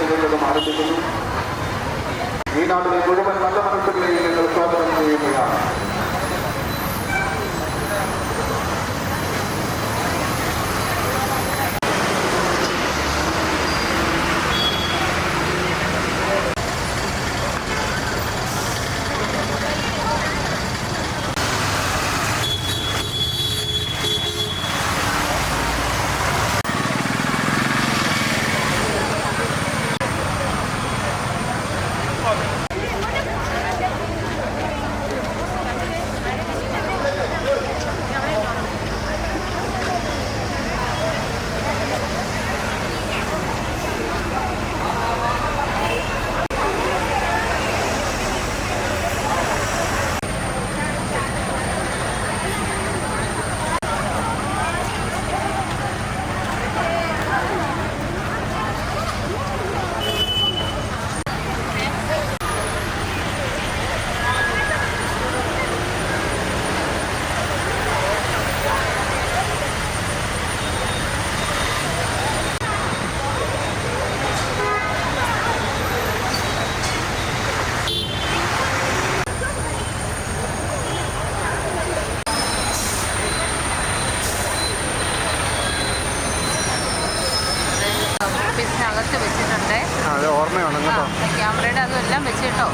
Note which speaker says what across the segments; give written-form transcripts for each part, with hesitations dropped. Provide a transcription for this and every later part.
Speaker 1: നിങ്ങൾക്കത് ആരംഭിക്കുന്നു. ഈ നാട്ടിലെ മുഴുവൻ നല്ല മനസ്സുകളെയും നിങ്ങൾ സ്വാഗതം ചെയ്യുകയാണ്.
Speaker 2: ഓഫീസിനകത്ത് വെച്ചിട്ടുണ്ട്.
Speaker 1: അത് ഓർമ്മയാണ് കേട്ടോ.
Speaker 2: ക്യാമറയുടെ അതും എല്ലാം വെച്ചിട്ടോ.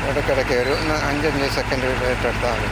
Speaker 1: ഇടയ്ക്കിടയ്ക്ക് ഒരു 5-5 സെക്കൻഡ് എടുത്താൽ മതി.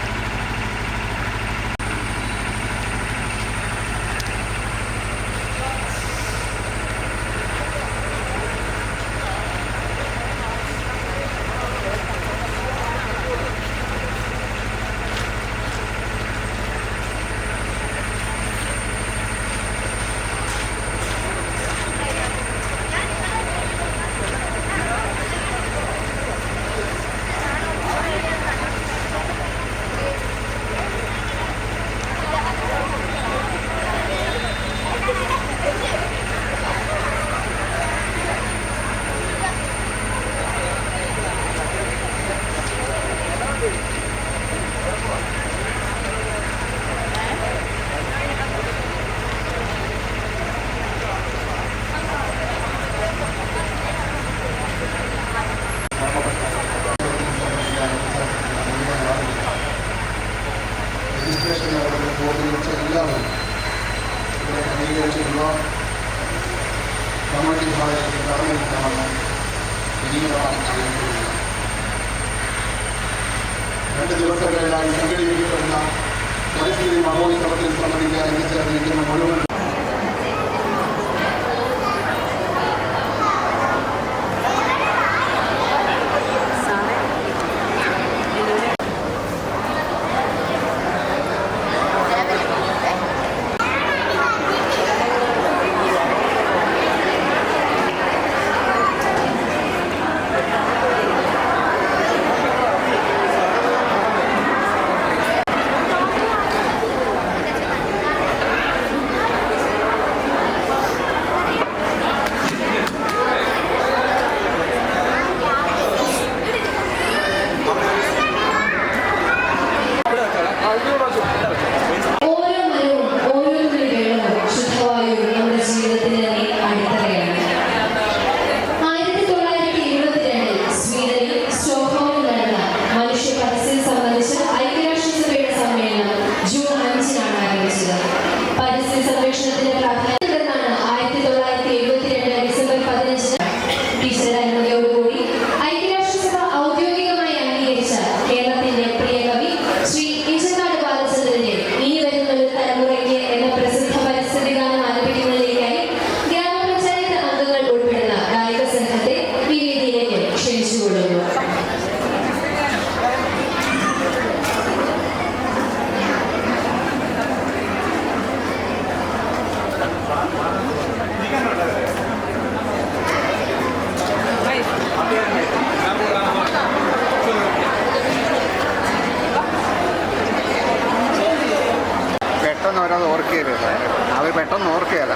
Speaker 1: കമ്മ്യൂണിറ്റി ഹാളിലേക്ക് കടന്നിരിക്കണമെന്ന് വിനീതമായി ചെയ്യുകയാണ്. 2 ദിവസങ്ങളിലായി സംഘടിപ്പിക്കപ്പെടുന്ന പരിസ്ഥിതി മഹോത്സവത്തിൽ സംബന്ധിക്കാൻ എത്തിച്ചേർന്നിരിക്കുന്ന മുഴുവൻ പെട്ടെന്ന് ഓർക്കുകയല്ല.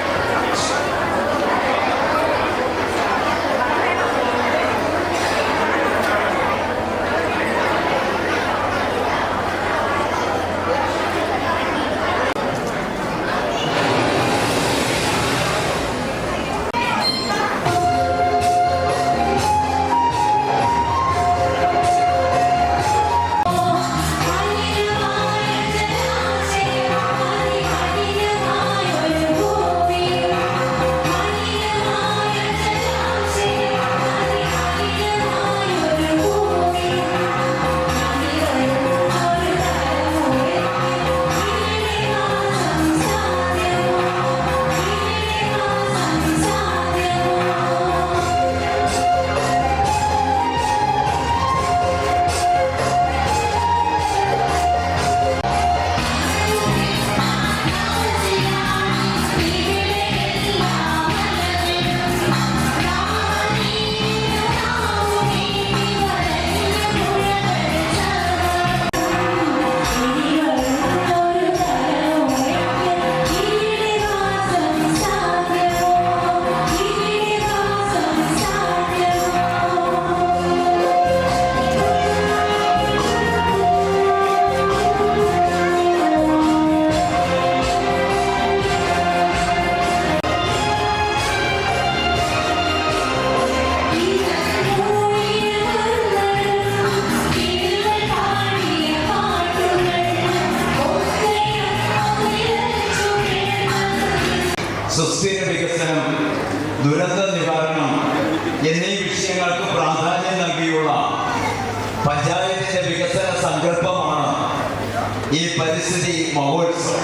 Speaker 3: പരിസ്ഥിതി മഹോത്സവം.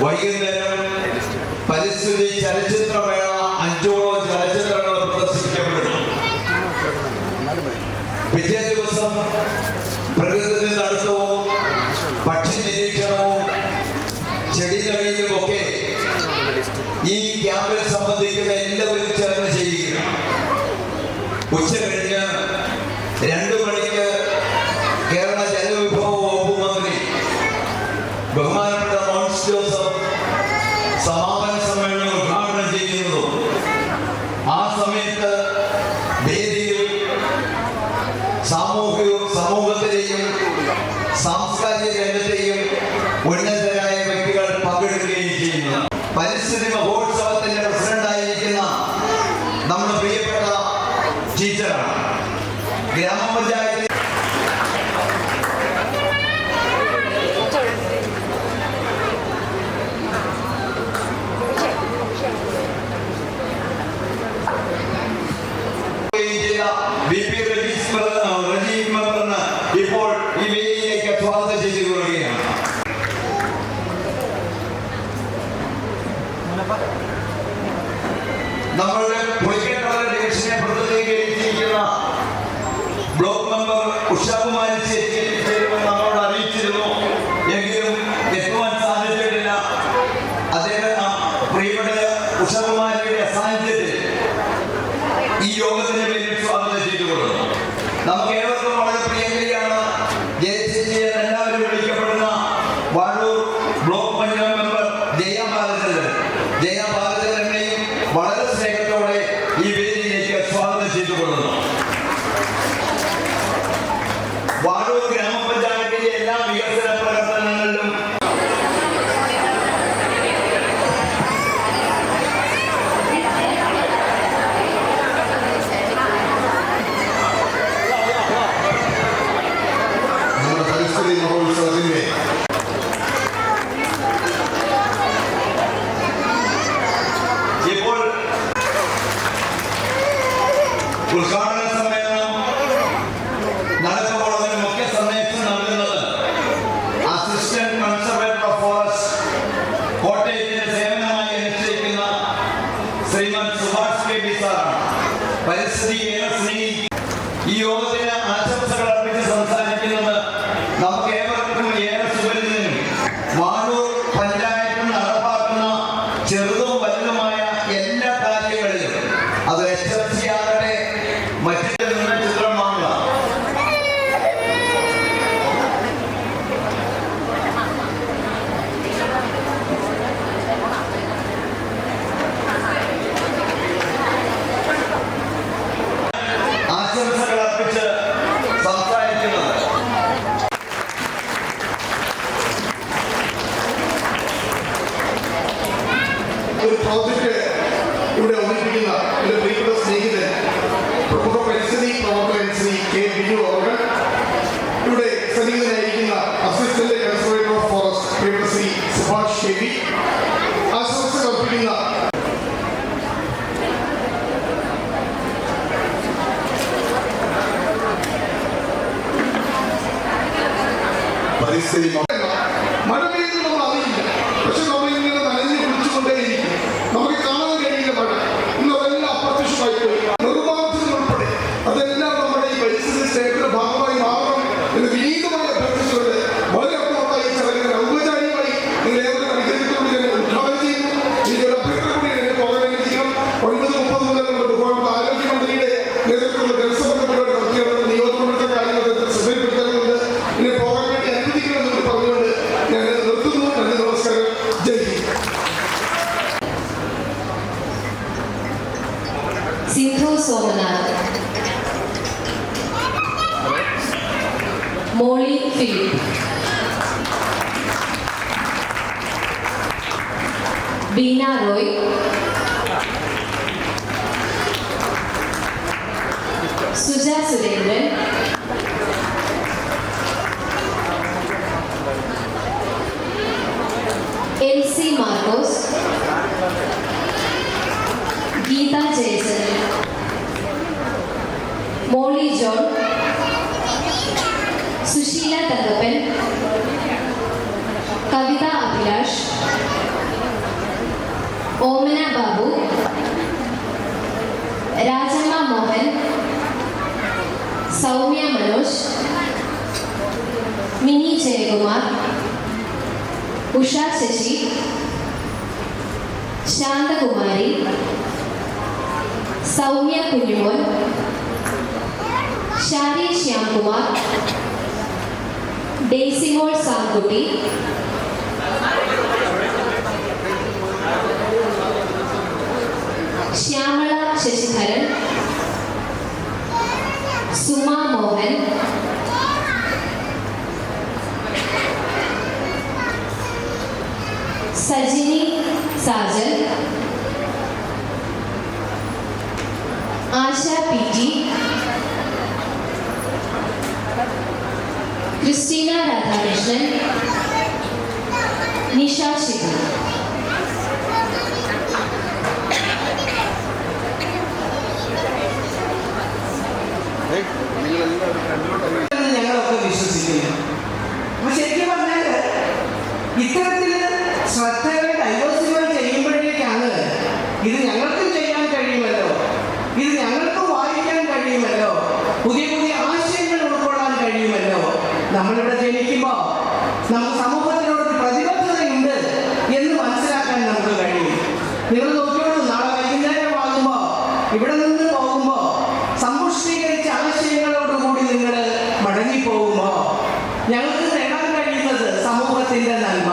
Speaker 3: വൈകുന്നേരം പരിസ്ഥിതി ചലച്ചിത്രമേള 5ഓളം ചലച്ചിത്രങ്ങൾ പ്രദർശിപ്പിക്കപ്പെടുന്നു. പിറ്റേ ദിവസം പ്രകൃതി നടത്തവും പക്ഷി നിരീക്ഷണവും ചെടി നവീനുമൊക്കെ ഈ ക്യാമ്പിൽ സംബന്ധിക്കുന്ന എല്ലാവരും ചേർന്ന് ചെയ്യുക. ഉച്ച കഴിഞ്ഞ് 2 മണിക്ക് കേരള ജലവിഭവ വകുപ്പ് മന്ത്രി ബഹുമാനപ്പെട്ട മോൻസ് ജോസഫ് സമാപന സമ്മേളനം ഉദ്ഘാടനം ചെയ്യുന്നതും ആ സമയത്ത് വേദിയിൽ സമൂഹത്തിലെയും സാംസ്കാരിക രംഗത്തെയും ഉന്നതരായ വ്യക്തികൾ പങ്കെടുക്കുകയും ചെയ്യുന്നു. പരിസ്ഥിതി മഹോത്സവത്തിന്റെ പ്രസിഡന്റായിരിക്കുന്ന നമ്മുടെ പ്രിയപ്പെട്ട ടീച്ചറാണ്. ഗ്രാമപഞ്ചായത്ത് ഇപ്പോൾ ഈ വേദിയിലേക്ക് സ്വാഗതം ചെയ്തു കൊള്ളുകയാണ്. നമ്മളുടെ പുളിക്കട്ട ഡിവിഷനെ പ്രതിനിധീകരിച്ചിരിക്കുന്ന ബ്ലോക്ക് മെമ്പർ ഉഷാകുമാരി ചേരുമെന്ന് നമ്മളോട് അറിയിച്ചിരുന്നു. എങ്കിലും എത്തുവാൻ സാധിച്ചിട്ടില്ല. അദ്ദേഹം പ്രിയപ്പെട്ട ഉഷാകുമാരിയുടെ സാന്നിധ്യത്തിൽ ഈ യോഗത്തിന് വേണ്ടി സ്വാഗതം ചെയ്തുകൊള്ളുന്നു. നമുക്ക് ഏവർക്കും വളരെ പ്രിയങ്കരിയാണ് ജയചേച്ചി എല്ലാവരും വിളിക്കപ്പെടുന്ന വാഴൂർ ബ്ലോക്ക് പഞ്ചായത്ത് മെമ്പർ ജയഭാരതനെയും വളരെ സ്നേഹത്തോടെ ഈ വേദിയിലേക്ക് സ്വാഗതം ചെയ്തുകൊള്ളുന്നു. വാഴൂർ ഗ്രാമപഞ്ചായത്തിലെ എല്ലാ വികസന പ്രവർത്തനങ്ങളിലും
Speaker 1: മഹോത്സവത്തിന്റെ
Speaker 3: ഇപ്പോൾ ഉദ്ഘാടന സമ്മേളനം നടക്കുമ്പോൾ അതിന് മുഖ്യ സന്ദേശം നൽകുന്നത് അസിസ്റ്റന്റ് കൺസർവേറ്റർ ഓഫ് ഫോറസ്റ്റ് കോട്ടയത്തിന്റെ സേവനമായി അനുഷ്ഠിക്കുന്ന ശ്രീമാൻ സുഭാഷ് കെ പി സാറാണ്. പരിസ്ഥിതിയെ ഏറെ സ്നേഹിക്കും. ഈ യോഗത്തിന് ആശംസകൾ അർപ്പിച്ച് സംസാരിക്കുന്നത് നമുക്ക് ഏവർക്കും ഏറെ സുപരിചിതനും വാഴൂർ പഞ്ചായത്ത് നടപ്പാക്കുന്ന ചെറുതും വലുതുമായ എല്ലാ കാര്യങ്ങളിലും അത് HFC ആകട്ടെ മറ്റു നിന്ന് ചിത്രം വാങ്ങുക. ആശംസകൾ അർപ്പിച്ച് സംസാരിക്കുന്നത്
Speaker 1: ഒരു പ്രോജക്റ്റ് ഇവിടെ അവതരിപ്പിക്കുന്ന എന്റെ പ്രിയപ്പെട്ട സ്നേഹിതൻ പ്രമുഖ പരിസ്ഥിതി പ്രവർത്തകൻ ശ്രീ കെ ബിജു അവർ, ഇവിടെ സന്നിഹിതനായിരിക്കുന്ന അസിസ്റ്റന്റ് കൺസർവേറ്റർ ഓഫ് ഫോറസ്റ്റ് പ്രിയപ്പെട്ട ശ്രീ സുഭാഷ് കെ പി ആശംസകൾ അർപ്പിക്കുന്ന പരിസ്ഥിതി മഴ പെയ്യുന്നത് നമ്മൾ അറിയില്ല. പക്ഷെ നമ്മൾ ഇങ്ങനെ നനഞ്ഞു കുളിച്ചുകൊണ്ടേയിരിക്കും. നമുക്ക് കാണാൻ കഴിയില്ല മഴ. ഇന്ന് അതെല്ലാം അപ്രത്യക്ഷമായി പോയി. നിർമ്മാർജ്ജനം ഉൾപ്പെടെ അതെല്ലാം നമ്മുടെ ഈ പരിസ്ഥിതി സ്നേഹത്തിന്റെ ഭാഗമായി മാറണം എന്ന് വിനീതമായി അഭ്യർത്ഥിച്ചുകൊണ്ട് വളരെ അർത്ഥവത്തായി ചടങ്ങിൽ ഔപചാരികമായി നിങ്ങൾ ഏവരും അനുഗ്രഹിച്ചുകൊണ്ട് ഞാൻ ഉദ്ഘാടനം ചെയ്യുന്നു. എനിക്ക് ഒരു അഭ്യർത്ഥന കൂടി എന്നെ പോകാനെങ്കിലും 9:30 മുതൽ നമ്മുടെ ബഹുമാനപ്പെട്ട ആരോഗ്യമന്ത്രിയുടെ നേതൃത്വത്തിലുള്ള ജനസമ്പർക്ക പരിപാടി നടത്തിയാണ് നിയോജകമണ്ഡലത്തെ കാര്യങ്ങൾ ശ്രദ്ധയിൽപ്പെടുത്താറുണ്ട്. എന്നെ പോകാൻ വേണ്ടി അനുവദിക്കണമെന്ന് പറഞ്ഞുകൊണ്ട് ഞാൻ നിർത്തുന്നു. നന്ദി, നമസ്കാരം, Jai Hind.
Speaker 4: Sindhu Somanath, Molly Philip, Beena Roy, Suja Surendran, LC Markose, Geetha Jayasan, Molly John, Susheela Thankappan, Kavitha Abhilash, Omana Babu, Rajamma Mohan, Soumya Manoj, Mini Jayakumar, Usha Sasi, Santhakumari, Soumya Kunjumon, Shari Shyamkumar, Daisymol Samkutty, Shyamala Sasidharan, Suma Mohan, Sajini Sajan, Asha P T, Christina Radhakrishnan, Nisha Shiva.
Speaker 5: ഞങ്ങളൊക്കെ വിശ്വസിക്കുന്നു. അപ്പൊ ശരിക്കും പറഞ്ഞാൽ ഇത്തരത്തില് ശ്രദ്ധകളെ ഡൈവേഴ്സിഫൈ ചെയ്യുമ്പോഴേക്കാണ് ഇത് ഞങ്ങൾക്കും ചെയ്യാൻ കഴിയുമല്ലോ, ഇത് ഞങ്ങൾക്കും വായിക്കാൻ കഴിയുമല്ലോ, പുതിയ പുതിയ ആശയങ്ങൾ ഉൾക്കൊള്ളാൻ കഴിയുമല്ലോ. നമ്മളിവിടെ ജനിക്കുമ്പോൾ നമുക്ക് സമൂഹത്തിനോട് പ്രതിബദ്ധതയുണ്ട് എന്ന് മനസ്സിലാക്കാൻ നമുക്ക് കഴിയും. നിങ്ങൾ നോക്കിയോളൂ, നാളെ വൈകുന്നേരമാകുമ്പോൾ ഇവിടെ നിന്ന് പോകുമ്പോൾ സമ്പുഷ്ടീകരിച്ച ആശയങ്ങളോടുകൂടി നിങ്ങൾ മടങ്ങിപ്പോകുമ്പോൾ ഞങ്ങൾക്ക് നേടാൻ കഴിയുന്നത് സമൂഹത്തിന്റെ നന്മ.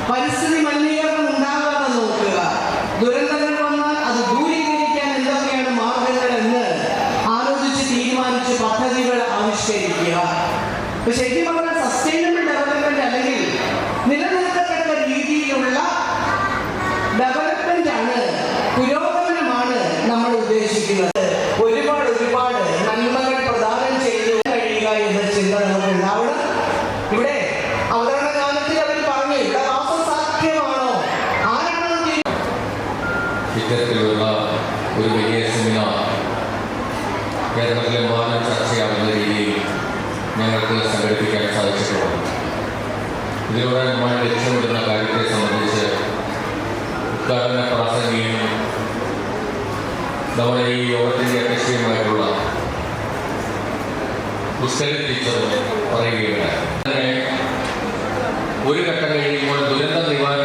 Speaker 5: പരിസ്ഥിതി മലിനീകരണം ഉണ്ടാകാതെ നോക്കുക, ദുരന്തങ്ങൾ വന്നാൽ അത് ദൂരീകരിക്കാൻ എന്തൊക്കെയാണ് മാർഗങ്ങൾ എന്ന് ആലോചിച്ച് തീരുമാനിച്ച് പദ്ധതികൾ ആവിഷ്കരിക്കുക. അപ്പൊ ശരിക്കും പറഞ്ഞാൽ സസ്റ്റൈനബിൾ ഡെവലപ്മെന്റ് അല്ലെങ്കിൽ നിലനിർത്തത്തക്ക രീതിയിലുള്ള ഡെവലപ്മെന്റ് ആണ്, പുരോഗമനമാണ് നമ്മൾ ഉദ്ദേശിക്കുന്നത്. ഒരുപാട് ഒരുപാട് നന്മകൾ പ്രദാനം ചെയ്തു കഴിയുക എന്ന ചിന്ത നമുക്ക് ഉണ്ടാവണം. ഇവിടെ അവതരണ കാലത്തിൽ അവർ പറഞ്ഞു ഇവിടെ വാസം സാധ്യമാണോ, ആരാണെന്ന്
Speaker 6: ഇത്തരത്തിലുള്ള ഒരു വലിയ സെമിനാർ കേരളത്തിലെ മാനം ചർച്ചയാവുന്ന രീതിയിൽ ഞങ്ങൾക്ക് സംഘടിപ്പിക്കാൻ സാധിച്ചിട്ടുണ്ട്. ഇതിലൂടെ നമ്മൾ ലക്ഷ്യമിടുന്ന കാര്യത്തെ സംബന്ധിച്ച് ഉദ്ഘാടന പ്രാസംഗികനും നമ്മുടെ ഈ യോഗത്തിൻ്റെ അധ്യക്ഷയുമായിട്ടുള്ള പുസ്തക ടീച്ചർ പറയുകയുണ്ടായി. ഒരു ഘട്ടം കഴിയുമ്പോൾ ദുരന്ത നിവാരണ